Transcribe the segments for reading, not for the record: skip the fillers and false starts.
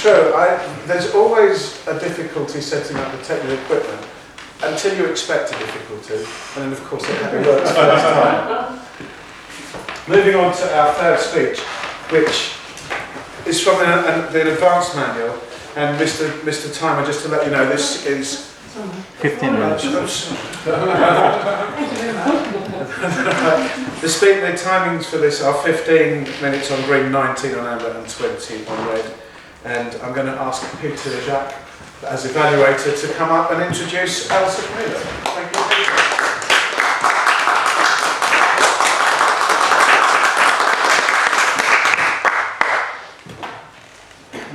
true. There's always a difficulty setting up the technical equipment until you expect a difficulty, and then of course it works first time. Moving on to our third speech, which is from the advanced manual, and Mr. Timer, just to let you know, this is 15 minutes. The timings for this are 15 minutes on green, 19 on amber and 20 on red. And I'm going to ask Peter Jacques, as evaluator, to come up and introduce Elsa. Thank you, Peter.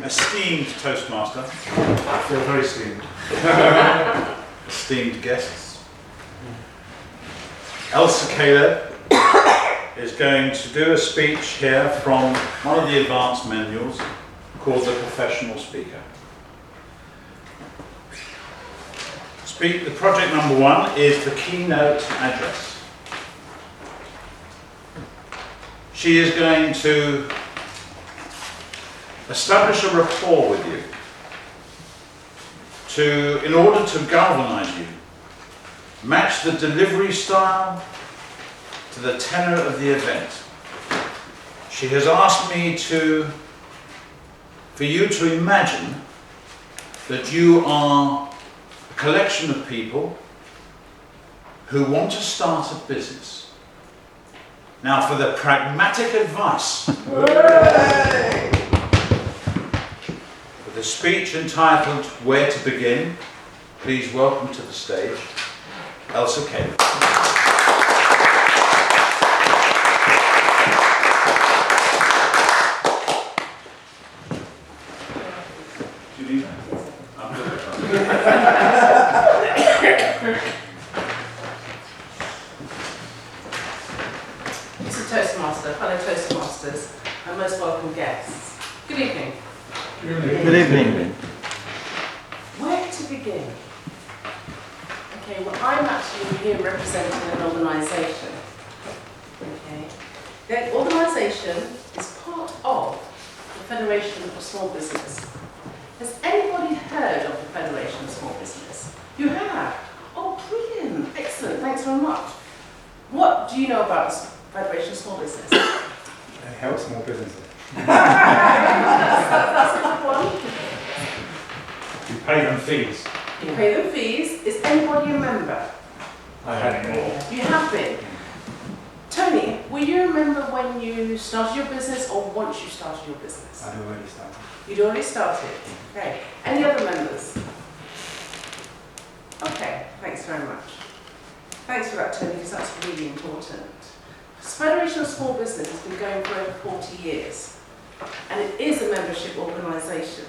Esteemed Toastmaster, I feel very esteemed. esteemed guests, Elsa Caleb is going to do a speech here from one of the advanced manuals called the Professional Speaker. The project number 1 is the keynote address. She is going to establish a rapport with you in order to galvanize you, match the delivery style to the tenor of the event. She has asked me for you to imagine that you are a collection of people who want to start a business. Now for the pragmatic advice. For the speech entitled Where to Begin, please welcome to the stage Elsa Caleb. Do you need that? I'm good. Mr. Toastmaster, fellow Toastmasters, and most welcome guests. Good evening. Good evening. Where to begin? Okay, well, I'm actually here representing an organisation. Okay, the organisation is part of the Federation of Small Business. Has anybody heard of the Federation of Small Business? You have? Oh, brilliant! Excellent. Thanks very much. What do you know about the Federation of Small Business? It helps small businesses. That's a good one. You pay them fees. You pay them fees. Is anybody a member? I had it all. You have been. Tony, were you a member when you started your business or once you started your business? I'd already started. You'd already started. Okay. Any other members? Okay, thanks very much. Thanks for that, Tony, because that's really important. The Federation of Small Business has been going for over 40 years, and it is a membership organisation.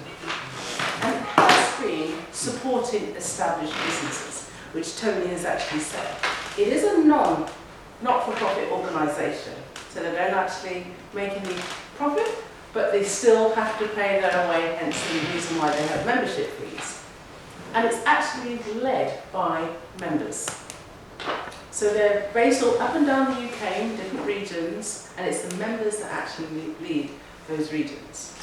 And it has been supporting established businesses, which Tony has actually said. It is a not-for-profit organisation, so they don't actually make any profit, but they still have to pay their way, hence the reason why they have membership fees. And it's actually led by members. So they're based all up and down the UK in different regions, and it's the members that actually lead those regions.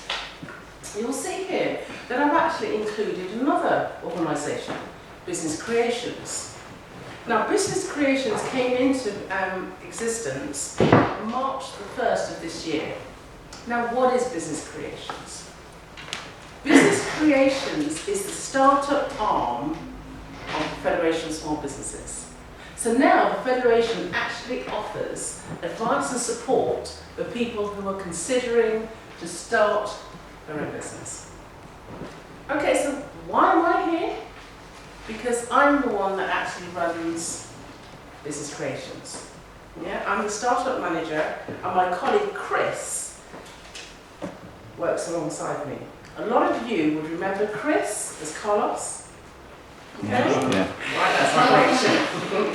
You'll see here that I've actually included another organisation, Business Creations. Now, Business Creations came into existence March the 1st of this year. Now, what is Business Creations? Business Creations is the startup arm of the Federation of Small Businesses. So now the Federation actually offers advice and support for people who are considering to start their own business. Okay, so why am I here? Because I'm the one that actually runs Business Creations. Yeah, I'm the startup manager, and my colleague Chris works alongside me. A lot of you would remember Chris as Carlos. Okay? Yeah. Right, that's my connection.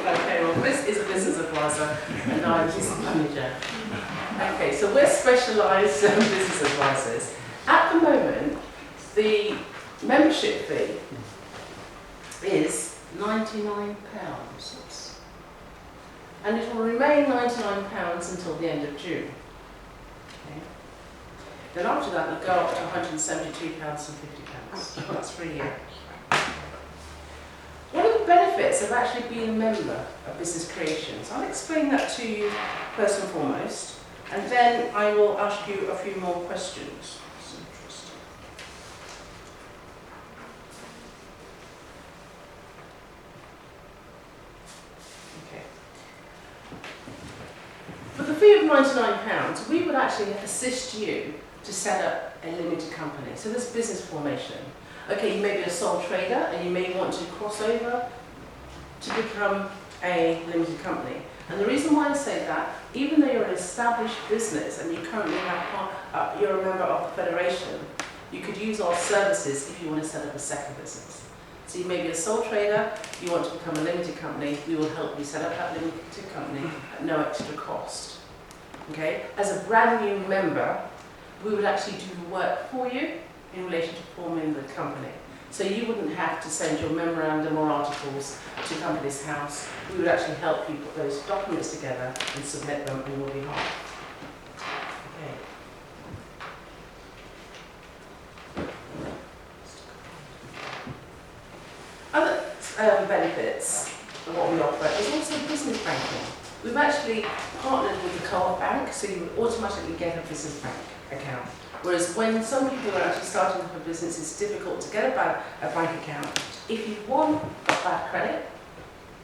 Okay, well, Chris is a business advisor, and I'm his manager. Okay, so we're specialised business advisors. At the moment, the membership fee is £99. And it will remain £99 until the end of June. Okay. Then after that, you go up to £172.50. That's for a year. One of the benefits of actually being a member of Business Creation, so I'll explain that to you first and foremost, and then I will ask you a few more questions. That's interesting. Okay. For the fee of £99, we would actually assist you to set up a limited company. So there's business formation. Okay, you may be a sole trader and you may want to cross over to become a limited company. And the reason why I say that, even though you're an established business and you currently you're a member of the federation, you could use our services if you want to set up a second business. So you may be a sole trader, you want to become a limited company, we will help you set up that limited company at no extra cost. Okay? As a brand new member, we would actually do the work for you in relation to forming the company. So you wouldn't have to send your memorandum or articles to Companies House. We would actually help you put those documents together and submit them on your behalf. Okay. Other benefits of what we offer is also business banking. We've actually partnered with the Co-op Bank, so you would automatically get a business bank account. Whereas when some people are actually starting up a business, it's difficult to get a bank account. If you want bad credit,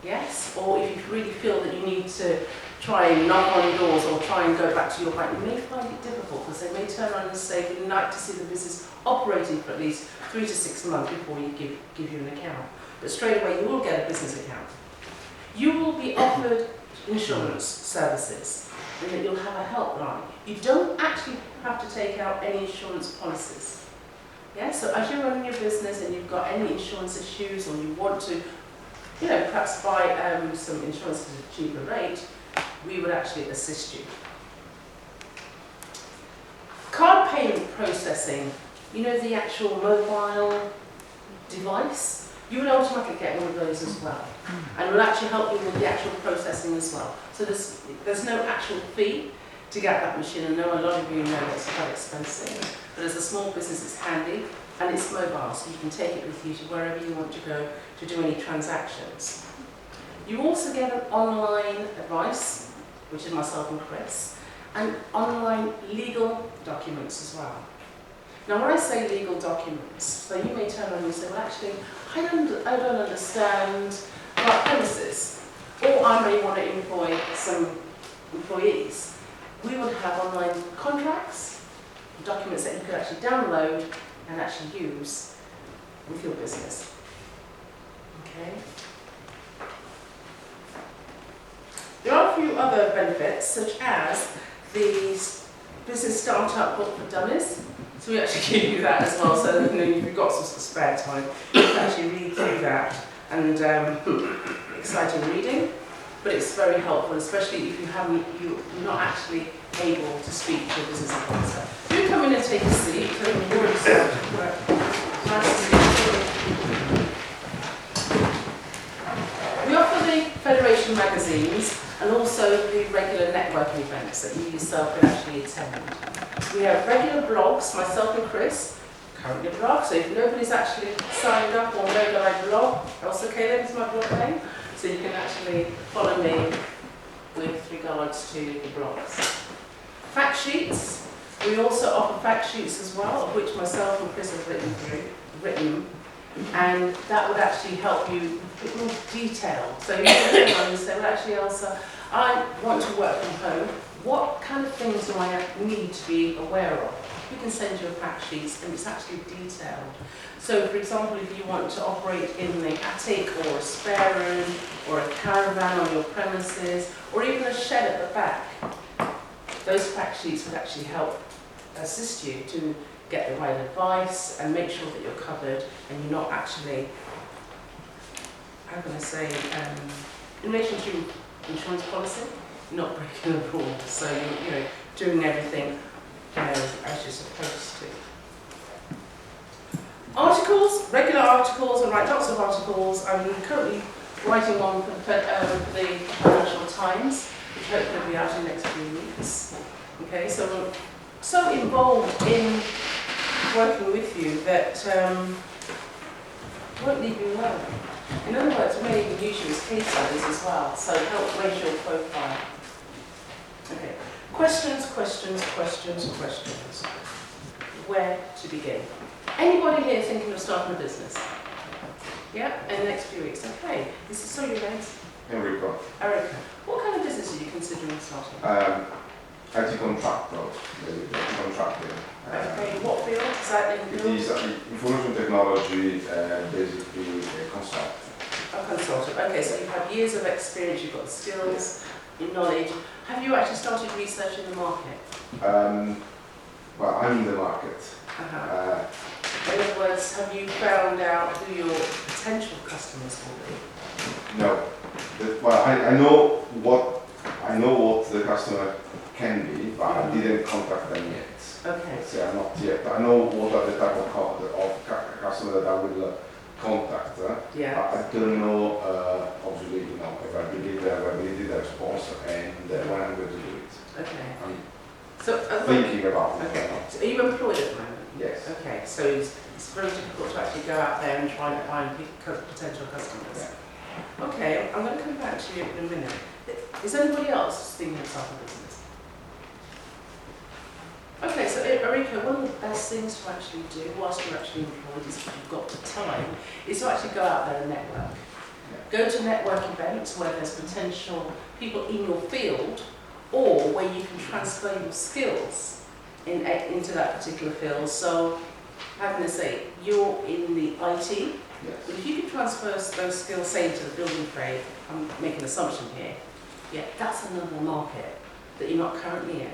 yes, or if you really feel that you need to try and knock on doors or try and go back to your bank, you may find it difficult because they may turn around and say, we'd like to see the business operating for at least 3 to 6 months before you give you an account. But straight away, you will get a business account. You will be offered insurance services, and that you'll have a helpline. You don't actually have to take out any insurance policies. Yeah, so as you're running your business and you've got any insurance issues or you want to, perhaps buy some insurance at a cheaper rate, we would actually assist you. Card payment processing, the actual mobile device, you would automatically get one of those as well. And we'll actually help you with the actual processing as well. So there's no actual fee to get that machine. I know a lot of you know it's quite expensive, but as a small business it's handy and it's mobile, so you can take it with you to wherever you want to go to do any transactions. You also get an online advice, which is myself and Chris, and online legal documents as well. Now when I say legal documents, so you may turn around and say, well actually, I don't understand about premises, or I may want to employ some employees. We would have online contracts, documents that you could actually download and actually use with your business. Okay. There are a few other benefits, such as the business startup book for dummies. So we actually give you that as well, so that if you've got some spare time, you can actually read through that, and exciting reading, but it's very helpful, especially if you're not actually able to speak to a business advisor. Do come in and take a seat. We offer the Federation magazines and also the regular networking events that you yourself can actually attend. We have regular blogs, myself and Chris, currently blog, so if nobody's actually signed up or know that I blog, Elsa is my blog name, so you can actually follow me with regards to the blogs. Fact sheets, we also offer fact sheets as well, of which myself and Chris have written, and that would actually help you with more detail. So you can go and say, well actually Elsa, I want to work from home. What kind of things do I need to be aware of? We can send you a fact sheet and it's actually detailed. So for example, if you want to operate in the attic or a spare room or a caravan on your premises or even a shed at the back, those fact sheets would actually help assist you to get the right advice and make sure that you're covered and you're not actually, how can I say, in relation to insurance policy, not breaking the rules, so you're doing everything as you're supposed to. Articles, regular articles, I write lots of articles. I'm currently writing one for the Financial Times, which hopefully will be out in the next few weeks. Okay, so so involved in working with you that won't leave you alone. In other words, we may even use you as case studies as well, so help raise your profile. Okay, questions. Where to begin? Anybody here thinking of starting a business? Yeah, in the next few weeks. Okay, this is sorry, your names? Enrico. Erica. What kind of business are you considering starting? IT contractor, contracting. Okay, what field? Is that in It build? is information technology, basically a concept. A consultant. Okay, so you've had years of experience, you've got the skills, your knowledge. Have you actually started researching the market? Well, I'm in the market. In other words, have you found out who your potential customers will be? No. Well, I know what the customer can be, but I didn't contact them yet. Okay. So not yet. I know what are the type of customer that I will contact. Yeah. I don't know, obviously, if I believe the availability, the response, and when I'm going to do it. Okay. I'm So, thinking about it. okay. So are you employed at the moment? Yes. Okay, so it's very difficult to actually go out there and try and find potential customers. Yeah. Okay, I'm going to come back to you in a minute. Is anybody else thinking of starting a business? Okay, so Erika, one of the best things to actually do whilst you're actually employed is if you've got the time, is to actually go out there and network. Go to network events where there's potential people in your field or where you can transfer your skills into that particular field. So, how can I say, you're in the IT, Yes. but if you can transfer those skills, say, into the building trade, I'm making an assumption here, yeah, that's another market that you're not currently in.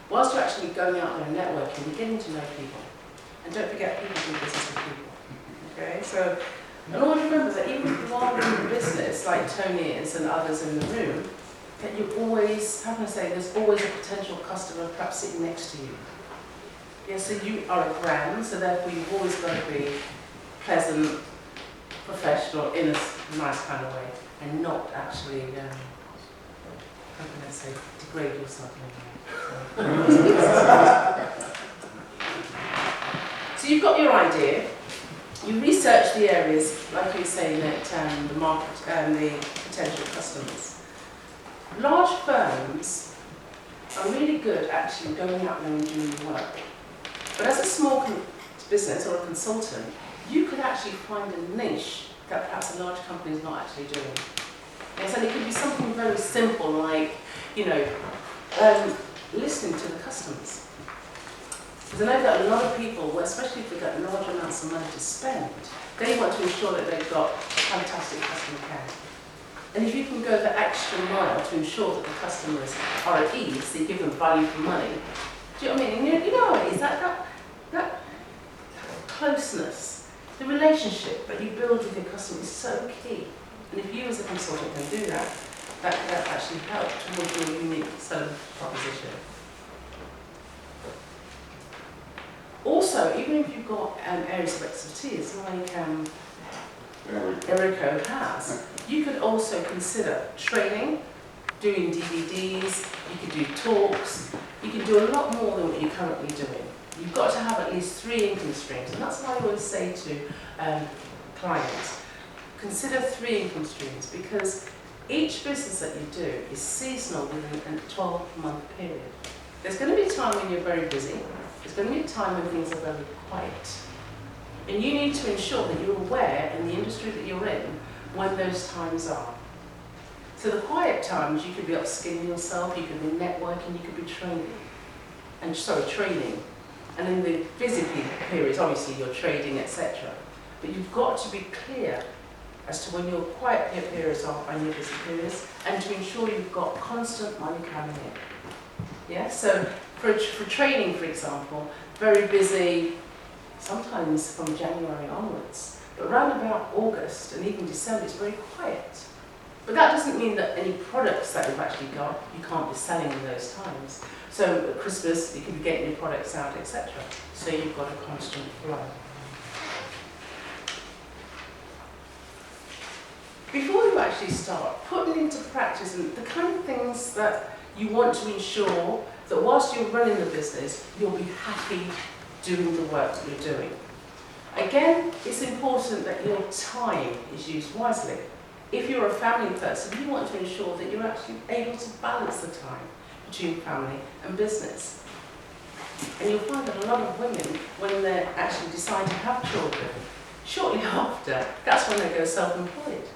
Whilst you're actually going out there and networking, you're getting to know people. And don't forget, people do business with people. Okay, so, and always remember that even if you are in business, like Tony is and others in the room, that you always, how can I say, there's always a potential customer perhaps sitting next to you. Yeah, so you are a brand, so therefore you've always got to be pleasant, professional, in a nice kind of way, and not actually, how can I say, degrade yourself in any way. So you've got your idea, you research the areas, like you were saying, that the market and the potential customers. Large firms are really good at actually going out there and doing the work. But as a small business or a consultant, you could actually find a niche that perhaps a large company is not actually doing. Yes, and it could be something very simple like, listening to the customers. Because I know that a lot of people, especially if they've got large amounts of money to spend, they want to ensure that they've got fantastic customer care. And if you can go the extra mile to ensure that the customers are at ease, they give them value for money. Do you know what I mean? You know what it is, that closeness, the relationship that you build with your customer is so key. And if you as a consultant can do that, that can actually help towards your unique selling proposition. Also, even if you've got areas of expertise, like Erika has, you could also consider training, doing DVDs, you could do talks, you can do a lot more than what you're currently doing. You've got to have at least 3 income streams, and that's why I always say to clients, consider 3 income streams, because each business that you do is seasonal within a 12-month period. There's going to be a time when you're very busy, there's going to be a time when things are very quiet. And you need to ensure that you're aware in the industry that you're in when those times are. So the quiet times, you could be upskilling yourself, you could be networking, you could be training. And in the busy periods, obviously you're trading, etc. But you've got to be clear as to when your quiet periods are and your busy periods, and to ensure you've got constant money coming in. Yeah, so for training, for example, very busy, sometimes from January onwards, but around about August and even December it's very quiet. But that doesn't mean that any products that you've actually got, you can't be selling in those times. So at Christmas, you can be getting your products out, etc. So you've got a constant flow. Before you actually start putting into practice and the kind of things that you want to ensure that whilst you're running the business, you'll be happy doing the work that you're doing. Again, it's important that your time is used wisely. If you're a family person, you want to ensure that you're actually able to balance the time between family and business. And you'll find that a lot of women, when they actually decide to have children, shortly after, that's when they go self-employed.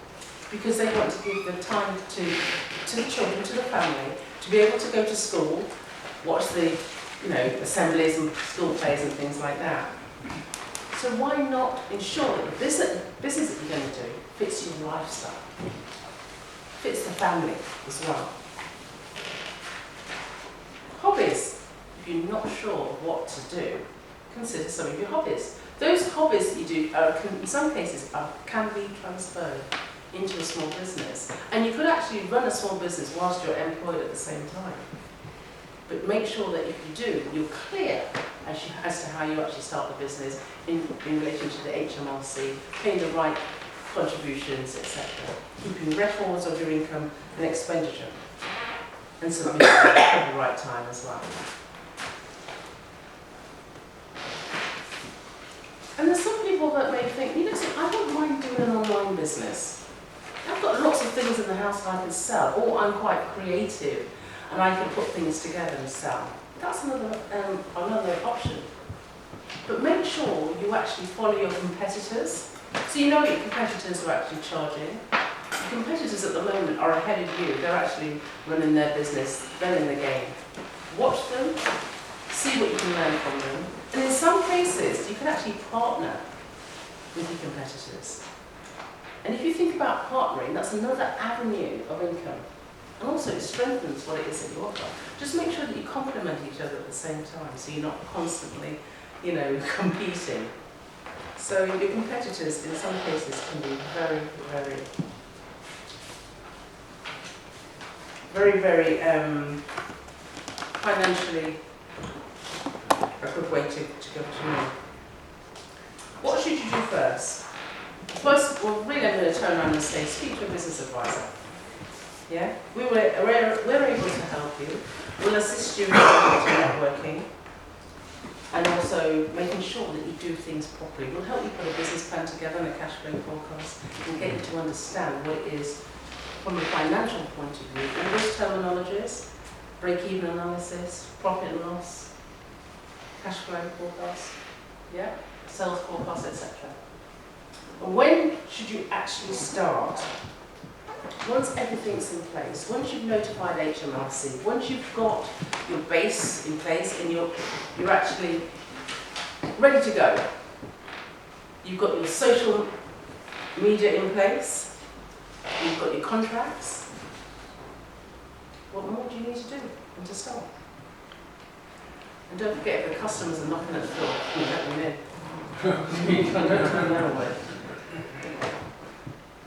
Because they want to give the time to the children, to the family, to be able to go to school, watch the assemblies and school plays and things like that. So why not ensure that the business that you're going to do fits your lifestyle, fits the family as well. Hobbies. If you're not sure what to do, consider some of your hobbies. Those hobbies that you do, in some cases, can be transferred into a small business. And you could actually run a small business whilst you're employed at the same time. But make sure that if you do, you're clear as to how you actually start the business in relation to the HMRC, paying the right contributions, etc. Keeping records of your income and expenditure. And submitting at the right time as well. And there's some people that may think, I don't mind doing an online business. I've got lots of things in the house that I can sell, or I'm quite creative and I can put things together and sell. That's another option. But make sure you actually follow your competitors. So you know what your competitors are actually charging. Your competitors at the moment are ahead of you. They're actually running their business, they're in the game. Watch them, see what you can learn from them. And in some cases, you can actually partner with your competitors. And if you think about partnering, that's another avenue of income. And also it strengthens what it is that you offer. Just make sure that you complement each other at the same time, so you're not constantly, competing. So your competitors, in some cases, can be very, financially a good way to go to know. What should you do first? First, really I'm going to turn around and say, speak to a business advisor. Yeah? We're able to help you. We'll assist you in networking and also making sure that you do things properly. We'll help you put a business plan together and a cash flow forecast and get you to understand what it is from a financial point of view. All those terminologies, break-even analysis, profit and loss, cash flow forecast, yeah? Sales forecast, etc. And when should you actually start? Once everything's in place, once you've notified HMRC, once you've got your base in place and you're actually ready to go, you've got your social media in place, you've got your contracts, what more do you need to do and to start? And don't forget, if the customers are knocking at the door, you let them in. You can't turn them away.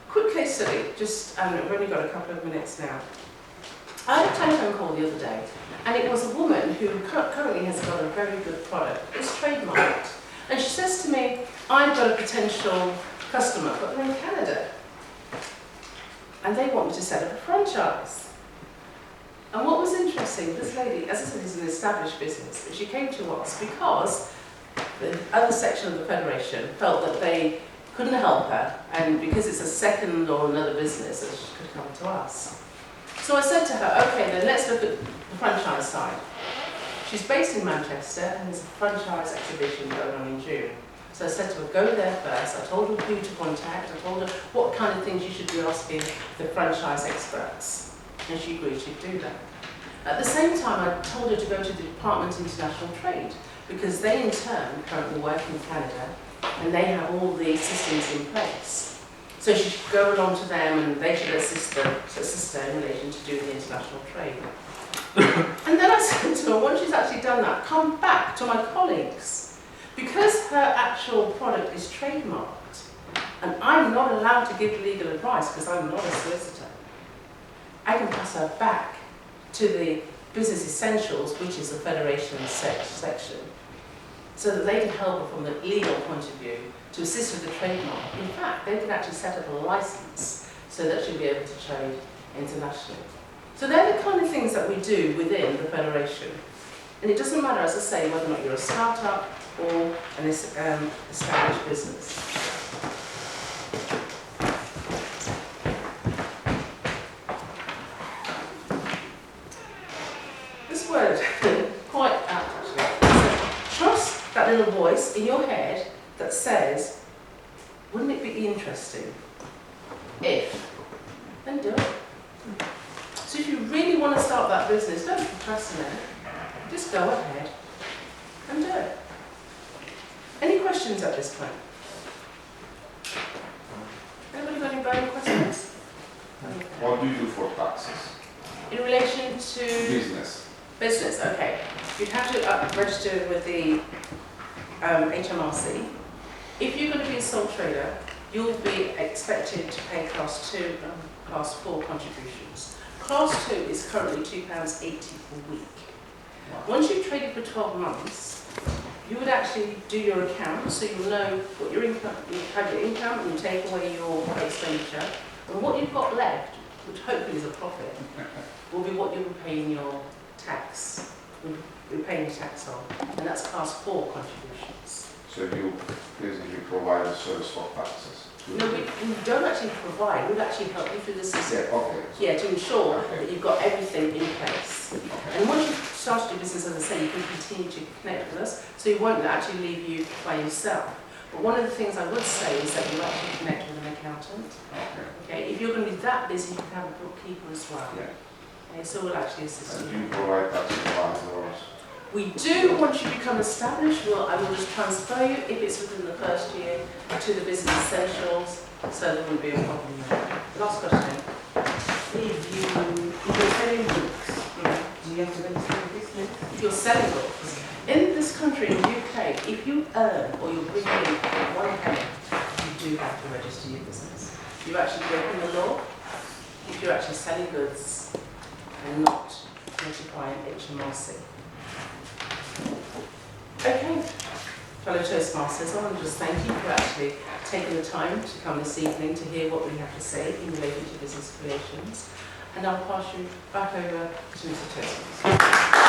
Quick case study, we've only got a couple of minutes now. I had a telephone call the other day, and it was a woman who currently has got a very good product. It's trademarked. And she says to me, I've got a potential customer, but they're in Canada. And they want me to set up a franchise. And what was interesting, this lady, as I said, is an established business, but she came to us because the other section of the Federation felt that they couldn't help her, and because it's a second or another business, that she could come to us. So I said to her, okay, then let's look at the franchise side. She's based in Manchester, and there's a franchise exhibition going on in June. So I said to her, go there first. I told her who to contact. I told her what kind of things you should be asking the franchise experts. And she agreed she'd do that. At the same time, I told her to go to the Department of International Trade, because they in turn currently work in Canada, and they have all the systems in place. So she should go along to them and they should assist her in relation to do the international trade. And then I said to her, once she's actually done that, come back to my colleagues. Because her actual product is trademarked, and I'm not allowed to give legal advice because I'm not a solicitor, I can pass her back to the Business Essentials, which is the Federation section, so that they can help her from the legal point of view to assist with the trademark. In fact, they can actually set up a license so that she'll be able to trade internationally. So they're the kind of things that we do within the Federation. And it doesn't matter, as I say, whether or not you're a startup or an established business. This word, quite apt actually. Trust that little voice in your head that says, wouldn't it be interesting if, then do it. So if you really want to start that business, don't procrastinate. Just go ahead and do it. Any questions at this point? Anybody got any burning questions? What do you do for taxes? In relation to business, okay. You'd have to register with the HMRC. If you're going to be a sole trader, you'll be expected to pay Class 2 and Class 4 contributions. Class 2 is currently £2.80 per week. Once you've traded for 12 months, you would actually do your account, so you'll know what your income, you have your income, and you take away your expenditure, and what you've got left, which hopefully is a profit, will be what you'll be paying your tax. You're paying your tax on, and that's Class 4 contributions. So you basically provide a service for taxes? No, we don't actually provide, we'll actually help you through the system. Yeah, okay. Yeah, to ensure that you've got everything in place. And once you've started your business, as I say, you can continue to connect with us, so we won't actually leave you by yourself. But one of the things I would say is that you actually connect with an accountant. Okay, if you're going to be that busy, you can have a bookkeeper as well. Yeah. Okay, so we'll actually assist And you. do you provide tax advisors? We do, once you become established, I will just transfer you, if it's within the first year, to the business essentials, so there wouldn't be a problem there. Last question. If you're selling books, do you have to register a business? If you're selling books, in this country, in the UK, if you earn or you're bringing in £1, you do have to register your business. You're actually breaking the law if you're actually selling goods and not notifying HMRC. Okay, fellow Toastmasters, I want to just thank you for actually taking the time to come this evening to hear what we have to say in relation to business creations. And I'll pass you back over to Mr. Toastmaster.